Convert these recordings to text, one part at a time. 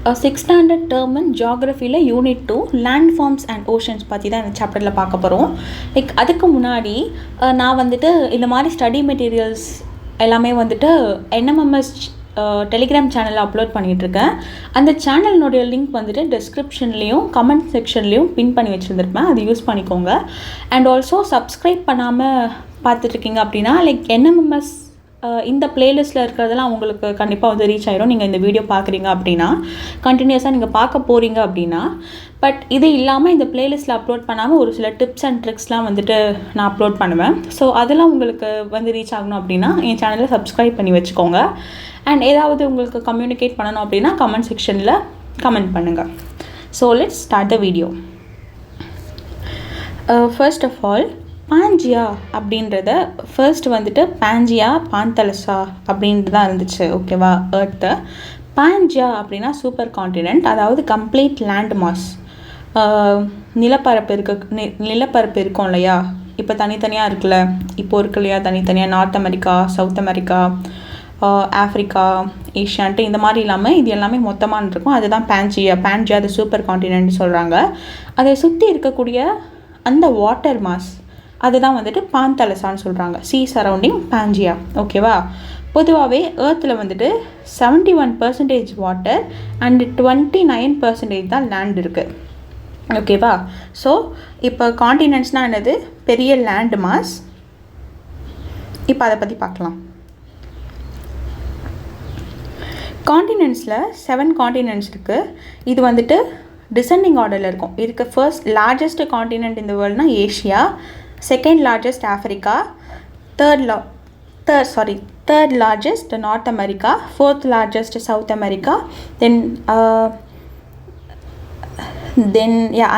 6th standard term in ஜியாகிரஃபியில் unit 2 landforms and oceans பற்றி தான் இந்த சாப்டரில் பார்க்க போகிறோம். அதுக்கு முன்னாடி நான் வந்துட்டு இந்த மாதிரி ஸ்டடி மெட்டீரியல்ஸ் எல்லாமே வந்துட்டு NMMS டெலிகிராம் சேனலில் அப்லோட் பண்ணிகிட்ருக்கேன். அந்த சேனலினுடைய லிங்க் வந்துட்டு டிஸ்கிரிப்ஷன்லேயும் கமெண்ட் செக்ஷன்லேயும் பின் பண்ணி வச்சுருந்துருப்பேன், அது யூஸ் பண்ணிக்கோங்க. அண்ட் ஆல்சோ சப்ஸ்கிரைப் பண்ணாமல் பார்த்துட்ருக்கீங்க அப்படின்னா NMMS இந்த பிளேலிஸ்ட்டில் இருக்கிறதெல்லாம் உங்களுக்கு கண்டிப்பாக வந்து ரீச் ஆகிடும். நீங்கள் இந்த வீடியோ பார்க்குறீங்க அப்படின்னா கண்டினியூஸாக நீங்கள் பார்க்க போகிறீங்க அப்படின்னா. பட் இது இல்லாமல் இந்த பிளேலிஸ்ட்டில் அப்லோட் பண்ணாமல் ஒரு சில டிப்ஸ் அண்ட் ட்ரிக்ஸ்லாம் வந்துட்டு நான் அப்லோட் பண்ணுவேன். ஸோ அதெல்லாம் உங்களுக்கு வந்து ரீச் ஆகணும் அப்படின்னா என் சேனலை சப்ஸ்கிரைப் பண்ணி வச்சுக்கோங்க. அண்ட் ஏதாவது உங்களுக்கு கம்யூனிகேட் பண்ணணும் அப்படின்னா கமெண்ட் செக்ஷனில் கமெண்ட் பண்ணுங்கள். So let's start the video. First of all Pangaea அப்படின்றத ஃபர்ஸ்ட் வந்துட்டு பாஞ்சியா பாந்தலசா அப்படின்ட்டு தான் இருந்துச்சு, ஓகேவா? எர்த்து பாஞ்சியா அப்படின்னா சூப்பர் காண்டினென்ட், அதாவது கம்ப்ளீட் லேண்ட் மாஸ். நிலப்பரப்பு இருக்கும் இல்லையா, இப்போ தனித்தனியாக இருக்குல்ல, இப்போ இருக்கு இல்லையா தனித்தனியாக, North America, South America, Africa, ஏஷியான்ட்டு இந்த மாதிரி இல்லாமல் இது எல்லாமே மொத்தமாக இருக்கும். அதுதான் பாஞ்சியா அது சூப்பர் காண்டினென்ட் சொல்கிறாங்க. அதை சுற்றி இருக்கக்கூடிய அந்த வாட்டர் மாஸ் அதுதான் வந்துட்டு பாந்தலசான்னு சொல்கிறாங்க. சி சரௌண்டிங் பாஞ்சியா, ஓகேவா? பொதுவாகவே ஏர்த்தில் வந்துட்டு 71% வாட்டர் அண்ட் 29% தான் லேண்ட் இருக்குது, ஓகேவா? ஸோ இப்போ காண்டினென்ட்ஸ்னால் என்னது? பெரிய லேண்ட் மாஸ். இப்போ அதை பற்றி பார்க்கலாம். காண்டினென்ட்ஸில் 7 காண்டினென்ட்ஸ் இருக்குது. இது வந்துட்டு டிசெண்டிங் ஆர்டரில் இருக்கும். ஃபர்ஸ்ட் லார்ஜஸ்ட் காண்டினென்ட் இந்த வேர்ல்டுனா Asia, second largest Africa, third largest North America, fourth largest South America, then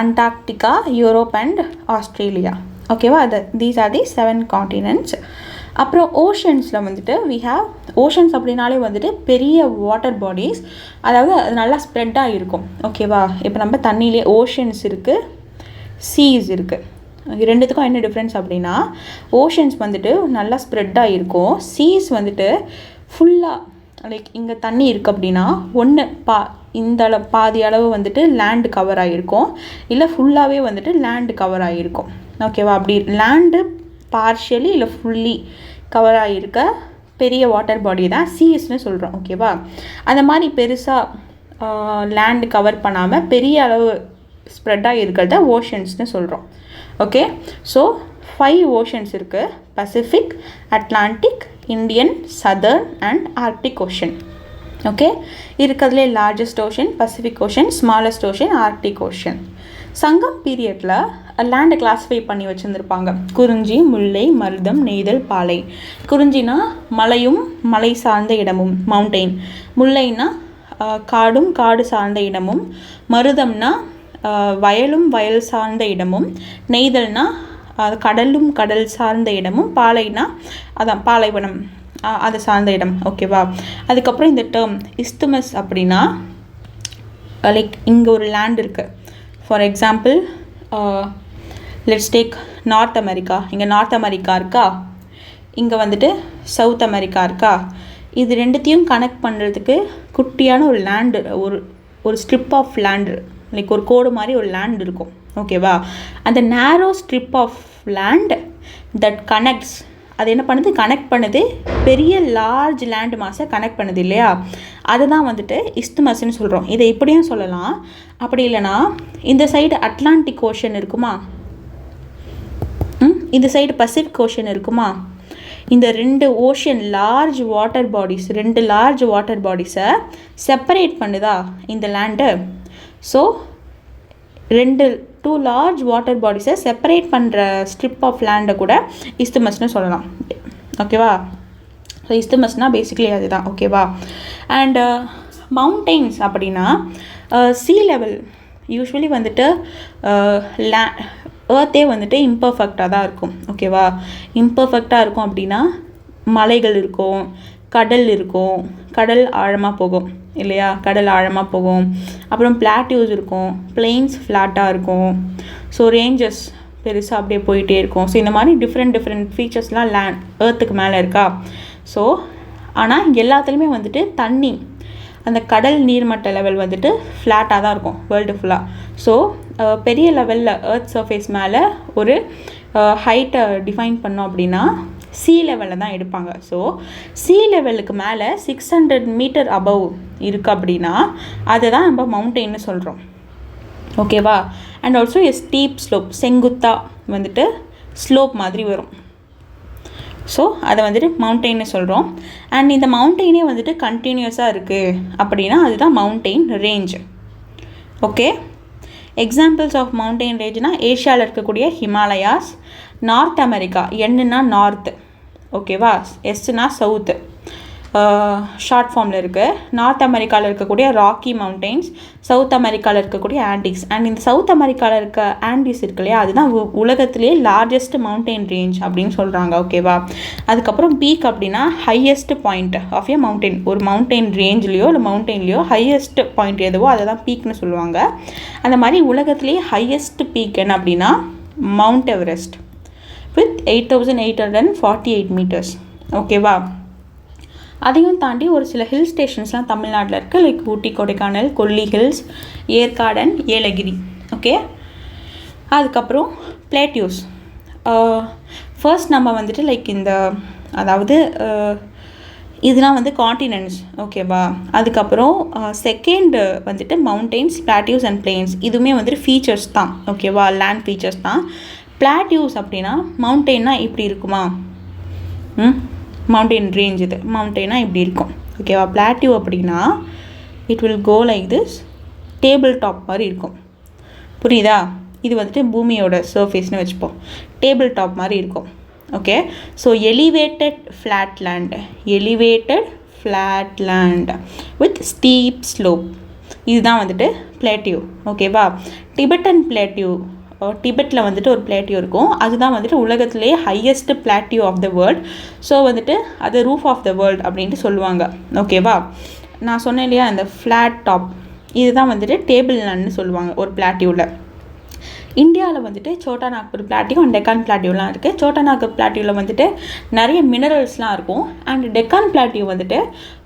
Antarctica, Europe and Australia, ஓகேவா? These are the 7 continents. அப்புறம் ஓஷன்ஸில் வந்துட்டு ஓஷன்ஸ் அப்படின்னாலே வந்துட்டு பெரிய வாட்டர் பாடிஸ், அதாவது அது நல்லா ஸ்ப்ரெட்டாக இருக்கும், ஓகேவா? இப்போ நம்ம தண்ணியிலே ஓஷன்ஸ் இருக்குது, சீஸ் இருக்குது. ரெண்டுத்துக்கும் என்ன டிஃப்ரென்ஸ் அப்படின்னா, ஓஷன்ஸ் வந்துட்டு நல்லா ஸ்ப்ரெட்டாக இருக்கும், சீஸ் வந்துட்டு ஃபுல்லாக லைக் இங்கே தண்ணி இருக்குது அப்படின்னா ஒன்று இந்த பாதி அளவு வந்துட்டு லேண்டு கவர் ஆகிருக்கும், இல்லை ஃபுல்லாகவே வந்துட்டு லேண்டு கவர் ஆகிருக்கும், ஓகேவா? அப்படி லேண்டு பார்ஷியலி இல்லை ஃபுல்லி கவர் ஆகிருக்க பெரிய வாட்டர் பாடி தான் சீஸ்ன்னு சொல்கிறோம், ஓகேவா? அந்த மாதிரி பெருசாக லேண்டு கவர் பண்ணாமல் பெரிய அளவு ஸ்ப்ரெட்டாக இருக்கிறத ஓஷன்ஸ்னு சொல்கிறோம், ஓகே? ஸோ 5 ஓஷன்ஸ் இருக்குது: Pacific, Atlantic, Indian, Southern and Arctic ocean, okay? இருக்கிறதுலே largest ocean Pacific ocean, smallest ocean Arctic ocean. Sangam பீரியடில் லேண்டை கிளாஸிஃபை பண்ணி வச்சுருந்துருப்பாங்க. குறிஞ்சி, முல்லை, மருதம், நெய்தல், பாலை. குறிஞ்சினா மலையும் மலை சார்ந்த இடமும், மவுண்டெயின். முல்லைனா காடும் காடு சார்ந்த இடமும். மருதம்னா வயலும் வயல் சார்ந்த இடமும். நெய்தல்னா கடலும் கடல் சார்ந்த இடமும். பாலைனா அதான் பாலைவனம், அது சார்ந்த இடம், ஓகேவா? அதுக்கப்புறம் இந்த டேர்ம் இஸ்துமஸ் அப்படின்னா லைக் இங்கே ஒரு லேண்ட் இருக்குது. For example let's take north America. இங்கே நார்த் அமெரிக்கா இருக்கா, இங்கே வந்துட்டு சவுத் அமெரிக்கா இருக்கா. இது ரெண்டுத்தையும் கனெக்ட் பண்ணுறதுக்கு குட்டியான ஒரு லேண்டு, ஒரு ஸ்ட்ரிப் ஆஃப் லேண்டு, லைக் ஒரு கோடு மாதிரி ஒரு லேண்ட் இருக்கும், ஓகேவா? அந்த narrow strip of land that connects, அது என்ன பண்ணுது? கனெக்ட் பண்ணுது, பெரிய லார்ஜ் லேண்ட் மாஸை கனெக்ட் பண்ணுது இல்லையா? அதுதான் வந்துட்டு இஸ்துமஸ்ன்னு சொல்கிறோம். இதை இப்படியும் சொல்லலாம். அப்படி இல்லைனா இந்த சைடு அட்லாண்டிக் ஓஷன் இருக்குமா, இந்த சைடு பசிபிக் ஓஷன் இருக்குமா? இந்த 2 ocean large water bodies, 2 large water பாடிஸை செப்பரேட் பண்ணுதா இந்த லேண்டு? ஸோ 2 லார்ஜ் வாட்டர் பாடிஸை செப்பரேட் பண்ணுற ஸ்ட்ரிப் ஆஃப் லேண்டை கூட இஸ்துமஸ்னு சொல்லலாம், ஓகேவா? ஸோ இஸ்துமஸ்னால் பேசிக்கலி அதுதான், ஓகேவா? அண்ட் மவுண்டெயின்ஸ் அப்படின்னா சீ லெவல் யூஸ்வலி வந்துட்டு ஏர்த்தே வந்துட்டு இம்பர்ஃபெக்டாக தான் இருக்கும், ஓகேவா? இம்பர்ஃபெக்டாக இருக்கும் அப்படின்னா மலைகள் இருக்கும், கடல் இருக்கும், கடல் ஆழமாக போகும் இல்லையா? கடல் ஆழமாக போகும். அப்புறம் பிளாட்டியூஸ் இருக்கும், பிளெயின்ஸ் ஃப்ளாட்டாக இருக்கும். ஸோ ரேஞ்சஸ் பெருசாக அப்படியே போயிட்டே இருக்கும். ஸோ இந்த மாதிரி டிஃப்ரெண்ட் ஃபீச்சர்ஸ்லாம் ஏர்த்துக்கு மேலே இருக்கா. ஸோ ஆனால் எல்லாத்துலேயுமே வந்துட்டு தண்ணி, அந்த கடல் நீர்மட்ட லெவல் வந்துட்டு ஃப்ளாட்டாக தான் இருக்கும் வேர்ல்டு ஃபுல்லாக. ஸோ பெரிய லெவலில் எர்த் சர்ஃபேஸ் மேலே ஒரு ஹைட்டை டிஃபைன் பண்ணோம் அப்படின்னா சீ லெவலில் தான் எடுப்பாங்க. ஸோ சீ லெவலுக்கு மேலே 600 மீட்டர் அபவ் இருக்குது அப்படின்னா அதை தான் நம்ம மவுண்டெயின்னு சொல்கிறோம். ஓகேவா? And also a steep slope, செங்குத்தாக வந்துட்டு ஸ்லோப் மாதிரி வரும். ஸோ அதை வந்துட்டு மவுண்டெயின்னு சொல்கிறோம். அண்ட் இந்த மவுண்டெயினே வந்துட்டு கண்டினியூஸாக இருக்குது அப்படின்னா அதுதான் mountain range. Okay, examples of mountain ரேஞ்ச்னால் ஏஷியாவில் இருக்கக்கூடிய ஹிமாலயாஸ், நார்த் அமெரிக்கா, என்னன்னா நார்த்து, ஓகேவா, எஸ்னா சவுத்து ஷார்ட் ஃபார்மில் இருக்குது. நார்த் அமெரிக்காவில் இருக்கக்கூடிய ராக்கி மவுண்டெயின்ஸ், சவுத் அமெரிக்காவில் இருக்கக்கூடிய ஆண்டிஸ். அண்ட் இந்த சவுத் அமெரிக்காவில் இருக்க ஆண்டிஸ் இருக்கு இல்லையா, அதுதான் உலகத்திலேயே லார்ஜஸ்ட் மவுண்டெயின் ரேஞ்ச் அப்படின்னு சொல்கிறாங்க. ஓகேவா? அதுக்கப்புறம் பீக் அப்படின்னா highest point of a mountain. ஒரு மவுண்டெயின் ரேஞ்ச்லேயோ இல்லை மவுண்டெயின்லேயோ ஹையஸ்ட் பாயிண்ட் எதுவோ அதை தான் பீக்னு சொல்லுவாங்க. அந்த மாதிரி உலகத்திலேயே ஹையஸ்ட் பீக் என்ன அப்படின்னா மவுண்ட் எவரெஸ்ட் வித் 8848 மீட்டர்ஸ். ஓகேவா? அதையும் தாண்டி ஒரு சில ஹில் ஸ்டேஷன்ஸ்லாம் தமிழ்நாட்டில் இருக்குது. லைக் ஊட்டி, கொடைக்கானல், கொல்லி ஹில்ஸ், ஏற்காடன், ஏலகிரி. ஓகே, அதுக்கப்புறம் பிளேட்யூஸ். ஃபர்ஸ்ட் நம்ம வந்துட்டு லைக் இந்த அதாவது இதெல்லாம் வந்து காண்டினென்ட்ஸ். ஓகேவா? அதுக்கப்புறம் செகண்ட் வந்துட்டு மவுண்டெயின்ஸ், பிளாட்யூஸ் அண்ட் பிளெயின்ஸ். இதுவுமே வந்துட்டு ஃபீச்சர்ஸ் தான். ஓகேவா? லேண்ட் ஃபீச்சர்ஸ் தான். பிளாட்யூஸ் அப்படின்னா மவுண்டெயின்னா இப்படி இருக்குமா? Mountain range. இது மவுண்டெயினாக இப்படி இருக்கும். ஓகேவா? பிளாட்யூ அப்படின்னா it will go like this, table top மாதிரி இருக்கும். புரியுதா? இது வந்துட்டு பூமியோட சர்ஃபேஸ்னு வச்சுப்போம். டேபிள் டாப் மாதிரி இருக்கும். Okay, so elevated flat land with steep slope, இதுதான் வந்துட்டு பிளேட்யூ. ஓகேவா? டிபெட்டன் பிளேட்யூ, டிபெட்டில் வந்துட்டு ஒரு பிளேட்யூ இருக்கும். அதுதான் வந்துட்டு உலகத்திலேயே highest plateau of the world. So வந்துட்டு அது ரூஃப் ஆஃப் த வேர்ல்ட் அப்படின்ட்டு சொல்லுவாங்க. ஓகேவா? நான் சொன்னேன் இல்லையா, அந்த ஃப்ளாட் டாப், இதுதான் வந்துட்டு டேபிள் லேண்ட்னு சொல்லுவாங்க ஒரு பிளாட்யூவில். இந்தியாவில் வந்துட்டு சோட்டா நாக்பூர் பிளாட்யூ அண்ட் டெக்கான் பிளாட்யூலாம் இருக்குது. சோட்டா நாக்பூர் பிளாட்யூவில் வந்துட்டு நிறைய மினரல்ஸ்லாம் இருக்கும். அண்ட் டெக்கான் பிளாட்யூ வந்துட்டு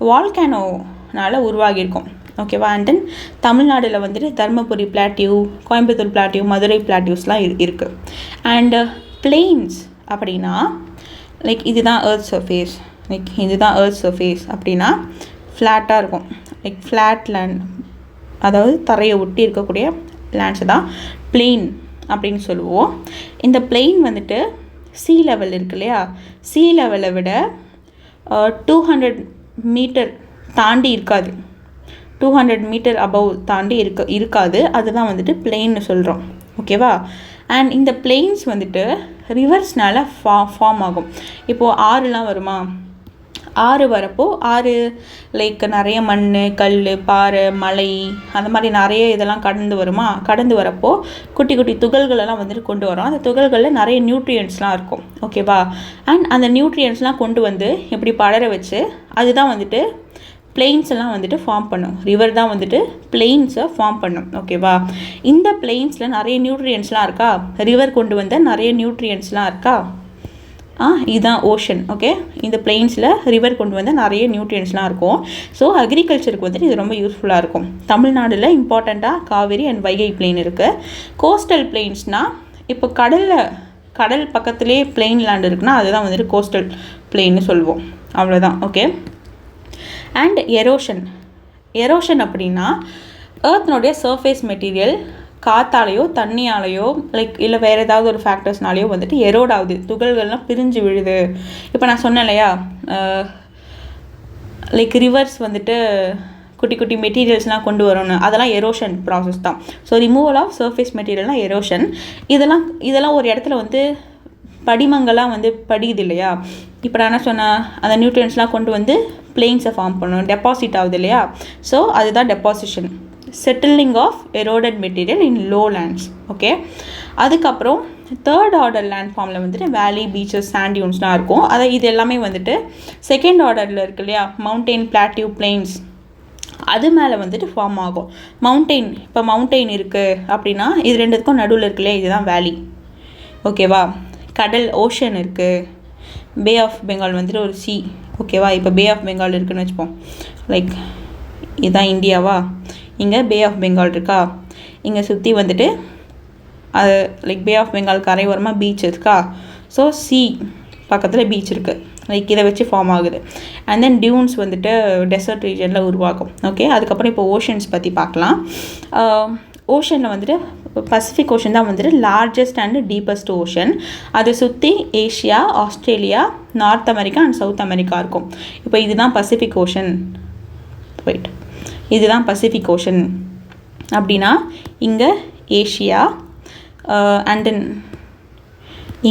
வால்கேனோனால் உருவாகியிருக்கும். ஓகேவா? அண்ட் தென் தமிழ்நாடில் வந்துட்டு தர்மபுரி பிளாட்யூ, கோயம்புத்தூர் பிளாட்யூ, மதுரை பிளாட்யூஸ்லாம் இருக்குது. அண்டு பிளெயின்ஸ் அப்படின்னா லைக் இதுதான் எர்த் சர்ஃபேஸ், அப்படின்னா ஃப்ளாட்டாக இருக்கும். லைக் ஃப்ளாட் லேண்ட், அதாவது தரையை ஒட்டி இருக்கக்கூடிய லேண்ட்ஸை தான் பிளெயின் அப்படின்னு சொல்லுவோம். இந்த பிளெயின் வந்துட்டு சீ லெவல் இருக்கு இல்லையா, சீ லெவலை விட 200 மீட்டர் தாண்டி இருக்காது. 200 மீட்டர் அபவ் தாண்டி இருக்காது. அதுதான் வந்துட்டு பிளெயின்னு சொல்கிறோம். ஓகேவா? அண்ட் இந்த பிளெயின்ஸ் வந்துட்டு ரிவர்ஸ்னால் ஃபார்ம் ஆகும். இப்போது ஆறுலாம் வருமா, ஆறு வரப்போ ஆறு லைக் நிறைய மண், கல், பாறை, மலை, அந்த மாதிரி நிறைய இதெல்லாம் கடந்து வரப்போ குட்டி குட்டி துகள்களெல்லாம் வந்துட்டு கொண்டு வரும். அந்த துகள்களில் நிறைய நியூட்ரியன்ட்ஸ்லாம் இருக்கும். ஓகேவா? அண்ட் அந்த நியூட்ரியன்ட்ஸ்லாம் கொண்டு வந்து இப்படி படர வச்சு அதுதான் வந்துட்டு பிளெயின்ஸ் எல்லாம் வந்துட்டு ஃபார்ம் பண்ணும். ரிவர் தான் வந்துட்டு பிளெயின்ஸை ஃபார்ம் பண்ணும். ஓகேவா? இந்த பிளெயின்ஸில் நிறைய நியூட்ரியன்ஸ்லாம் இருக்கா, ரிவர் கொண்டு வந்த நிறைய நியூட்ரியன்ஸ்லாம் இருக்கா, இதுதான் ஓஷன். ஓகே, இந்த பிளெயின்ஸில் ரிவர் கொண்டு வந்த நிறைய நியூட்ரியன்ஸ்லாம் இருக்கும். ஸோ அக்ரிகல்ச்சருக்கு வந்துட்டு இது ரொம்ப யூஸ்ஃபுல்லாக இருக்கும். தமிழ்நாட்டில் இம்பார்ட்டண்ட்டாக காவேரி அண்ட் வைகை பிளெயின் இருக்குது. கோஸ்டல் பிளெயின்ஸ்னால் இப்போ கடல் பக்கத்துலேயே பிளெயின் லேண்ட் இருக்குன்னா அதுதான் வந்துட்டு கோஸ்டல் பிளெயின்னு சொல்லுவோம். அவ்வளோதான். ஓகே, அண்ட் எரோஷன் அப்படின்னா எர்த்னுடைய சர்ஃபேஸ் மெட்டீரியல் காற்றாலேயோ தண்ணியாலேயோ லைக் இல்லை வேறு ஏதாவது ஒரு ஃபேக்டர்ஸ்னாலேயோ வந்துட்டு எரோட் ஆகுது, துகள்கள்லாம் பிரிஞ்சு விழுது. இப்போ நான் சொன்னேன் இல்லையா, லைக் ரிவர்ஸ் வந்துட்டு குட்டி குட்டி மெட்டீரியல்ஸ்லாம் கொண்டு வரணும்னு, அதெல்லாம் எரோஷன் ப்ராசஸ் தான். ஸோ ரிமூவல் ஆஃப் சர்ஃபேஸ் மெட்டீரியல்னால் எரோஷன். இதெல்லாம் ஒரு இடத்துல வந்து படிமங்கள்லாம் வந்து படிக்குது இல்லையா. இப்போ நான் என்ன சொன்னேன், அந்த நியூட்ரியன்ஸ்லாம் கொண்டு வந்து பிளெயின்ஸை ஃபார்ம் பண்ணணும், டெபாசிட் ஆகுது இல்லையா. ஸோ அதுதான் deposition, settling of eroded material in low lands. Okay, அதுக்கப்புறம் தேர்ட் ஆர்டர் லேண்ட் ஃபார்மில் வந்துட்டு வேலி, பீச்சஸ், சாண்ட் டியூன்ஸ்லாம் இருக்கும். இது எல்லாமே வந்துட்டு செகண்ட் ஆர்டரில் இருக்கு இல்லையா, மவுண்டெயின், பிளாட்யூ, பிளெயின்ஸ், அது மேலே வந்துட்டு ஃபார்ம் ஆகும். இப்போ மவுண்டெயின் இருக்குது அப்படின்னா இது ரெண்டுத்துக்கும் நடுவில் இருக்கு இல்லையா, இதுதான் வேலி. ஓகேவா? கடல், ஓஷன் இருக்குது. பே ஆஃப் பெங்கால் வந்துட்டு ஒரு சி. ஓகேவா? இப்போ பே ஆஃப் பெங்கால் இருக்குதுன்னு வச்சுப்போம். லைக் இதுதான் இந்தியாவா, இங்கே பே ஆஃப் பெங்கால் இருக்கா, இங்கே சுற்றி வந்துட்டு அது லைக் பே ஆஃப் பெங்கால் கரையோரமாக பீச் இருக்கா. ஸோ சி பக்கத்தில் பீச் இருக்குது, லைக் இதை வச்சு ஃபார்ம் ஆகுது. அண்ட் தென் டியூன்ஸ் வந்துட்டு டெசர்ட் ரீஜனில் உருவாகும். ஓகே, அதுக்கப்புறம் இப்போ ஓஷன்ஸ் பற்றி பார்க்கலாம். ஓஷனில் வந்துட்டு பசிபிக் ஓஷன் தான் வந்துட்டு லார்ஜஸ்ட் அண்ட் டீப்பஸ்ட் ஓஷன். அதை சுற்றி Asia, Australia, north America and south America இருக்கும். இப்போ இதுதான் பசிபிக் ஓஷன். இதுதான் பசிபிக் ஓஷன் அப்படின்னா இங்கே ஏஷியா, அண்ட் தென்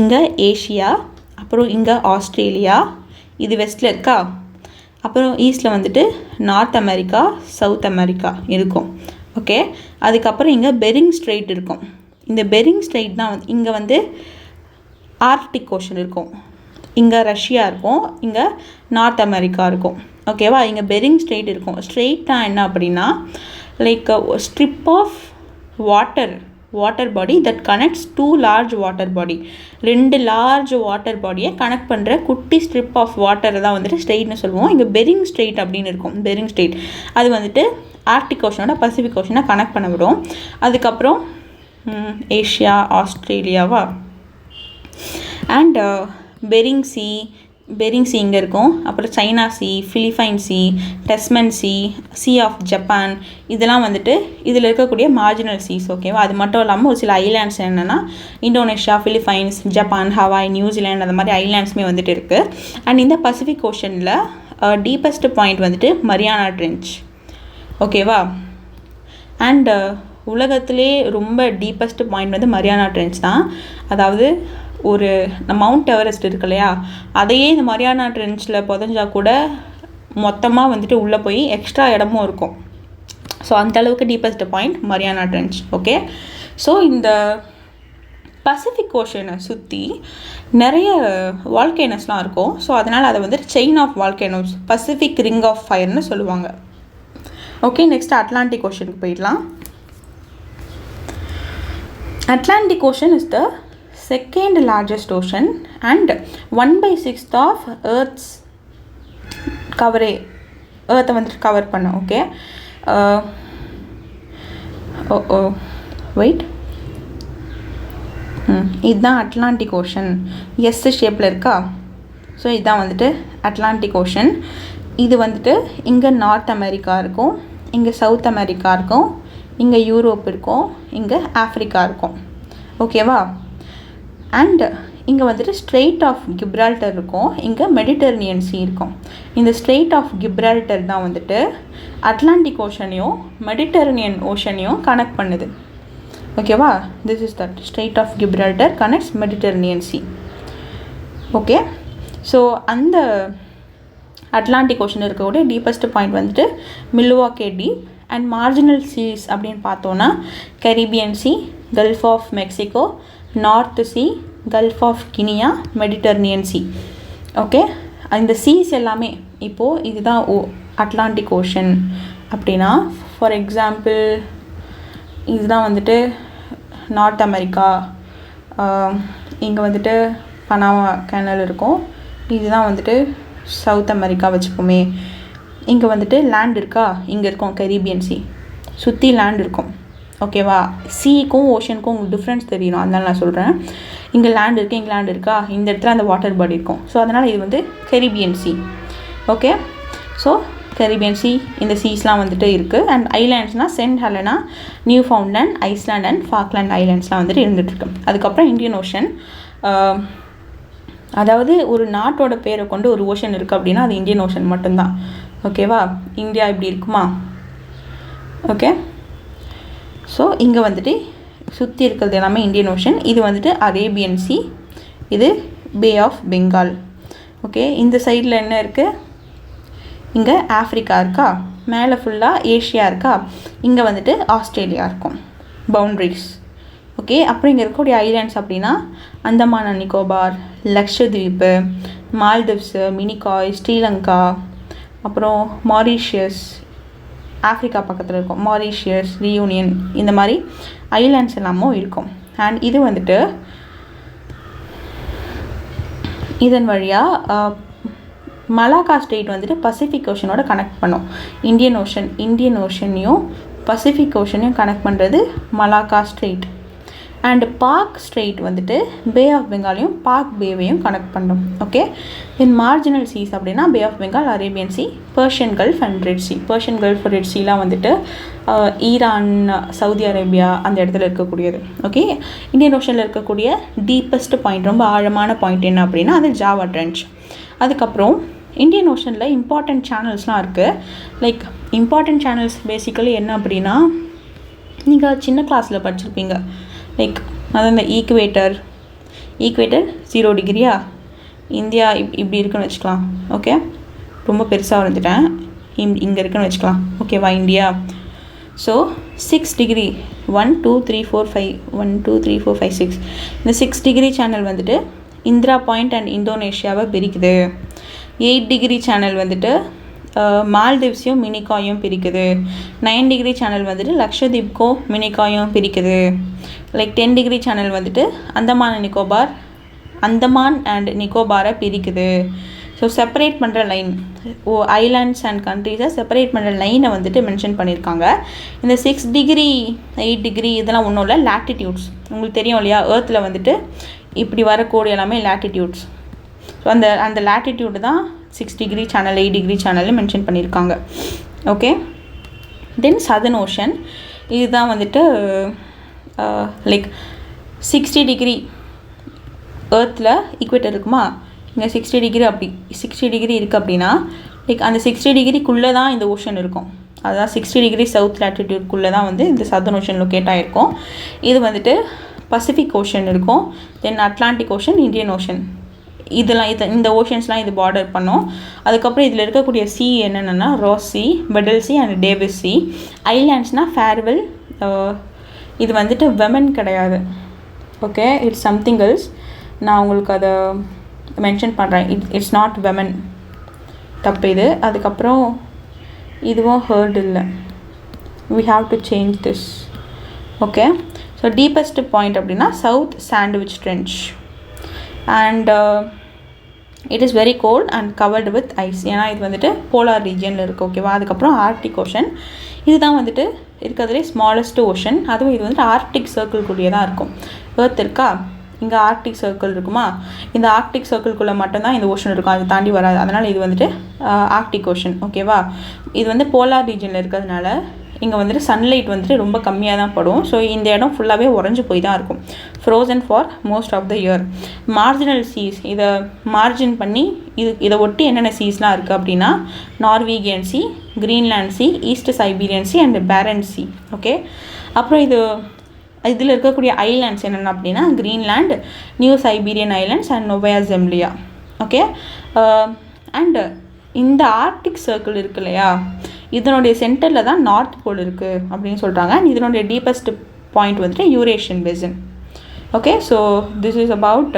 இங்கே ஏஷியா, அப்புறம் இங்கே ஆஸ்திரேலியா, இது வெஸ்ட்டில் இருக்கா. அப்புறம் ஈஸ்டில் வந்துட்டு நார்த் அமெரிக்கா, சவுத் அமெரிக்கா இருக்கும். ஓகே, அதுக்கப்புறம் இங்கே பெரிங் ஸ்ட்ரெயிட் இருக்கும். இந்த பெரிங் ஸ்ட்ரெயிட் தான் இங்கே வந்து ஆர்க்டிக் ஓஷன் இருக்கும். இங்கே ரஷ்யா இருக்கும், இங்கே நார்த் அமெரிக்கா இருக்கும். ஓகேவா, இங்கே பெரிங் ஸ்ட்ரெயிட் இருக்கும். ஸ்ட்ரெயிட்டாக என்ன அப்படின்னா like strip of water body that connects two large water body. 2 large water பாடியை கனெக்ட் பண்ணுற குட்டி ஸ்ட்ரிப் ஆஃப் வாட்டரை தான் வந்துட்டு ஸ்ட்ரெயிட்னு சொல்லுவோம். இங்கே பெரிங் ஸ்ட்ரெயிட் அப்படின்னு இருக்கும். பெரிங் ஸ்ட்ரெயிட் அது வந்துட்டு ஆர்க்டிக் ஓஷனோட பசிபிக் ஓஷனை கனெக்ட் பண்ண விடும். அதுக்கப்புறம் ஏஷியா, ஆஸ்திரேலியாவா, அண்ட் பெரிங் சி இங்கே இருக்கும். அப்புறம் China sea, Philippine sea, Tasman sea of Japan, இதெல்லாம் வந்துட்டு இதில் இருக்கக்கூடிய மார்ஜினல் சீஸ். ஓகேவா, அது மட்டும் இல்லாமல் ஒரு சில ஐலாண்ட்ஸ் என்னென்னா Indonesia, Philippines, Japan, Hawaii, New Zealand அந்த மாதிரி ஐலாண்ட்ஸுமே வந்துட்டு இருக்குது. அண்ட் இந்த பசிபிக் ஓஷனில் டீப்பஸ்ட் பாயிண்ட் வந்துட்டு மரியானா ட்ரென்ச். ஓகேவா, அண்ட் உலகத்திலே ரொம்ப டீப்பஸ்ட் பாயிண்ட் வந்து மரியானா ட்ரென்ச் தான். அதாவது ஒரு மவுண்ட் எவரெஸ்ட் இருக்கு இல்லையா, அதையே இந்த மரியானா ட்ரென்ச்சில் புதஞ்சா கூட மொத்தமாக வந்துட்டு உள்ளே போய் எக்ஸ்ட்ரா இடமும் இருக்கும். ஸோ அந்தளவுக்கு deepest point Mariana Trench. Okay, so இந்த பசிபிக் ஓஷனை சுற்றி நிறைய வால்கேனஸ்லாம் இருக்கும். ஸோ அதனால் அதை வந்துட்டு chain of volcanoes, Pacific ring of ஃபயர்னு சொல்லுவாங்க. ஓகே, நெக்ஸ்ட் அட்லாண்டிக் ஓஷனுக்கு போயிடலாம். Atlantic ocean is the second largest ocean and 1/6 of Earth's Earth வந்துட்டு கவர் பண்ண. ஓகே, வெயிட், இதுதான் அட்லாண்டிக் ஓஷன். எஸ் ஷேப்பில் இருக்கா. ஸோ இதுதான் வந்துட்டு அட்லாண்டிக் ஓஷன். இது வந்துட்டு இங்கே நார்த் அமெரிக்கா இருக்கும், இங்கே சவுத் அமெரிக்கா இருக்கும், இங்கே யூரோப் இருக்கும், இங்கே ஆஃப்ரிக்கா இருக்கும். ஓகேவா, அண்ட் இங்கே வந்துட்டு ஸ்ட்ரெயிட் ஆஃப் கிப்ரால்டர் இருக்கும், இங்கே மெடிட்டரேனியன் சி இருக்கும். இந்த ஸ்ட்ரெயிட் ஆஃப் கிப்ரால்டர் தான் வந்துட்டு அட்லாண்டிக் ஓஷனையும் மெடிட்டரேனியன் ஓஷனையும் கனெக்ட் பண்ணுது. ஓகேவா, this is that strait of Gibraltar connects Mediterranean Sea. Okay, so அந்த அட்லாண்டிக் ஓஷன் இருக்கக்கூடிய டீப்பஸ்ட் பாயிண்ட் வந்துட்டு Milwaukee Deep. And marginal seas அப்படின்னு பார்த்தோன்னா Caribbean Sea, gulf of Mexico, North Sea, gulf of Guinea, Mediterranean Sea. Okay, இந்த seas எல்லாமே இப்போது இதுதான் Atlantic ocean அப்படின்னா, ஃபார் எக்ஸாம்பிள் இதுதான் வந்துட்டு நார்த் அமெரிக்கா, இங்கே வந்துட்டு பனாமா கேனல் இருக்கும். இதுதான் வந்துட்டு சவுத் அமெரிக்கா வச்சுப்போமே. இங்கே வந்துட்டு லேண்ட் இருக்கா, இங்கே இருக்கும் கரீபியன் சி, சுற்றி லேண்ட் இருக்கும். ஓகேவா, சீக்கும் ஓஷனுக்கும் உங்களுக்கு டிஃப்ரென்ஸ் தெரியணும், அதனால நான் சொல்கிறேன். இங்கே லேண்ட் இருக்குது, இங்கே லேண்ட் இருக்கா, இந்த இடத்துல அந்த வாட்டர் பாடி இருக்கும். ஸோ அதனால் இது வந்து Caribbean Sea. Okay, so Caribbean Sea, இந்த சீஸ்லாம் வந்துட்டு இருக்குது. அண்ட் ஐலாண்ட்ஸ்னால் Saint Helena, Newfoundland, Iceland and Falkland ஐலாண்ட்ஸ்லாம் வந்துட்டு இருந்துகிட்ருக்கு. அதுக்கப்புறம் இந்தியன் ஓஷன். அதாவது ஒரு நாட்டோட பேரை கொண்டு ஒரு ஓஷன் இருக்குது அப்படின்னா அது இந்தியன் ஓஷன் மட்டும்தான். ஓகேவா, இந்தியா இப்படி இருக்குமா. ஓகே, ஸோ இங்கே வந்துட்டு சுற்றி இருக்கிறது எல்லாமே இந்தியன் ஓஷன். இது வந்துட்டு அரேபியன் சி, இது பே ஆஃப் பெங்கால். ஓகே, இந்த சைடில் என்ன இருக்குது, இங்கே ஆஃப்ரிக்கா இருக்கா, மேலே ஃபுல்லாக ஏஷியா இருக்கா, இங்கே வந்துட்டு ஆஸ்திரேலியா இருக்கும் பவுண்ட்ரிஸ். ஓகே, அப்புறம் இங்கே இருக்கக்கூடிய ஐலாண்ட்ஸ் அப்படின்னா அந்தமான் அண்ட் நிக்கோபார், லக்ஷத்வீப்பு, மால்தீவ்ஸு, மினிகாய், ஸ்ரீலங்கா, அப்புறம் மாரிஷியஸ், ஆஃப்ரிக்கா பக்கத்தில் இருக்கும் மாரிஷியஸ், ரியூனியன், இந்த மாதிரி ஐலாண்ட்ஸ் எல்லாமும் இருக்கும். அண்ட் இது வந்துட்டு இதன் வழியாக மலாக்கா ஸ்ட்ரெயிட் வந்துட்டு பசிபிக் ஓஷனோட கனெக்ட் பண்ணும். இந்தியன் ஓஷனையும் பசிபிக் ஓஷனையும் கனெக்ட் பண்ணுறது Malacca Strait. And Palk Strait வந்துட்டு பே ஆஃப் பெங்காலையும் பார்க் பேவையும் கனெக்ட் பண்ணும். ஓகே, தென் மார்ஜினல் சீஸ் அப்படின்னா Bay of Bengal, Arabian Sea, Persian Gulf and Red Sea. Persian Gulf, Red சீலாம் வந்துட்டு ஈரான், சவுதி அரேபியா அந்த இடத்துல இருக்கக்கூடியது. ஓகே, இந்தியன் ஓஷனில் இருக்கக்கூடிய டீப்பஸ்ட் பாயிண்ட், ரொம்ப ஆழமான பாயிண்ட் என்ன அப்படின்னா அது ஜாவா ட்ரென்ச். அதுக்கப்புறம் இந்தியன் ஓஷனில் இம்பார்ட்டண்ட் சேனல்ஸ்லாம் இருக்குது. லைக் இம்பார்ட்டண்ட் சேனல்ஸ் பேசிக்கலி என்ன அப்படின்னா நீங்கள் சின்ன கிளாஸில் படிச்சிருப்பீங்க. லைக் அதான் இந்த ஈக்குவேட்டர் 0 டிகிரியா, இந்தியா இப்படி இருக்குன்னு வச்சுக்கலாம். ஓகே, ரொம்ப பெருசாக வந்துட்டேன், இங்கே இருக்குன்னு வச்சுக்கலாம். ஓகேவா, இந்தியா. ஸோ 6 டிகிரி 1 2 3 4 5 1 2 3 4 5 6 இந்த 6 டிகிரி சேனல் வந்துட்டு இந்திரா பாயிண்ட் அண்ட் இந்தோனேஷியாவை பிரிக்குது. 8 டிகிரி சேனல் வந்துட்டு மால்தீவ்ஸையும் மினிகாயும் பிரிக்குது. 9 டிகிரி சேனல் வந்துட்டு லக்ஷதீப்கோ மினிகாயும் பிரிக்குது. லைக் 10 டிகிரி சேனல் வந்துட்டு அந்தமான் அண்ட் நிக்கோபாரை பிரிக்குது. ஸோ செப்பரேட் பண்ணுற லைன், ஐலாண்ட்ஸ் அண்ட் கண்ட்ரீஸை செப்பரேட் பண்ணுற லைனை வந்துட்டு மென்ஷன் பண்ணியிருக்காங்க. இந்த 6 டிகிரி 8 டிகிரி இதெல்லாம் ஒன்றும் இல்லை, லேட்டிடியூட்ஸ். உங்களுக்கு தெரியும் இல்லையா, ஏர்த்தில் வந்துட்டு இப்படி வரக்கூடிய எல்லாமே லேட்டிடியூட்ஸ். ஸோ அந்த லேட்டிடியூடு தான் 6 டிகிரி சேனல் 8 டிகிரி சேனல்னு மென்ஷன் பண்ணியிருக்காங்க. ஓகே, தென் சதர்ன் ஓஷன், இதுதான் வந்துட்டு லைக் 60 டிகிரி ஏர்த்தில் ஈக்குவேட்டர் இருக்குமா, இங்கே 60 டிகிரி அப்படி 60 டிகிரி இருக்குது அப்படின்னா லைக் அந்த 60 டிகிரிக்குள்ளே தான் இந்த ஓஷன் இருக்கும். அதுதான் 60 டிகிரி சவுத் லேட்டிடியூட்குள்ளே தான் வந்து இந்த சதர்ன் ஓஷன் லொக்கேட் ஆகிருக்கும். இது வந்துட்டு பசிபிக் ஓஷன் இருக்கும், தென் அட்லாண்டிக் ஓஷன், இந்தியன் ஓஷன், இதெல்லாம் இந்த ஓஷன்ஸ்லாம் இது பார்டர் பண்ணோம். அதுக்கப்புறம் இதில் இருக்கக்கூடிய சி என்னென்னா Ross Sea, Weddell Sea and Davis Sea. ஐலாண்ட்ஸ்னால் ஃபேர்வெல், இது வந்துட்டு வெமன் கிடையாது. Okay, it's something else. நான் உங்களுக்கு அதை மென்ஷன் பண்ணுறேன். இட்ஸ் நாட் வெமன், தப்பு இது. அதுக்கப்புறம் இதுவும் ஹர்ட் இல்லை, we have to change this. Okay, so deepest point அப்படின்னா South Sandwich Trench and it is very cold and covered with ice. ஏன்னா இது வந்துட்டு போலார் ரீஜியனில் இருக்குது. ஓகேவா, அதுக்கப்புறம் ஆர்க்டிக் ஓஷன், இதுதான் வந்துட்டு இருக்கிறதுலே ஸ்மாலஸ்ட் ஓஷன். அதுவும் இது வந்துட்டு ஆர்க்டிக் சர்க்கிள்குள்ளேயே தான் இருக்கும். ஏர்த் இருக்கா, இங்கே ஆர்க்டிக் சர்க்கிள் இருக்குமா, இந்த ஆர்க்டிக் சர்க்கிள்குள்ளே மட்டும்தான் இந்த ஓஷன் இருக்கும், அது தாண்டி வராது. அதனால் இது வந்துட்டு ஆர்க்டிக் ஓஷன். ஓகேவா, இது வந்து போலார் ரீஜனில் இருக்கிறதுனால இங்கே வந்துட்டு சன்லைட் வந்துட்டு ரொம்ப கம்மியாக தான் படும். ஸோ இந்த இடம் ஃபுல்லாகவே உறைஞ்சி போய் தான் இருக்கும், frozen for most of the year. Marginal seas, இதை மார்ஜின் பண்ணி இதை ஒட்டி என்னென்ன சீஸ்லாம் இருக்குது அப்படின்னா Norwegian Sea, Greenland Sea, East Siberian Sea and Barents Sea. Okay, அப்புறம் இதில் இருக்கக்கூடிய ஐலாண்ட்ஸ் என்னென்ன அப்படின்னா Greenland, New Siberian Islands and Novaya Zemlya. Okay, and இந்த ஆர்க்டிக் சர்க்கிள் இருக்கு இல்லையா, இதனுடைய சென்டரில் தான் நார்த் போல் இருக்குது அப்படின்னு சொல்கிறாங்க. இதனுடைய டீப்பஸ்ட் பாயிண்ட் வந்துட்டு Eurasian basin. Okay, so this is about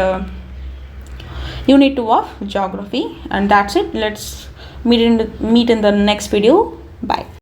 Unit 2 of Geography, and that's it. Let's meet in the next video. Bye.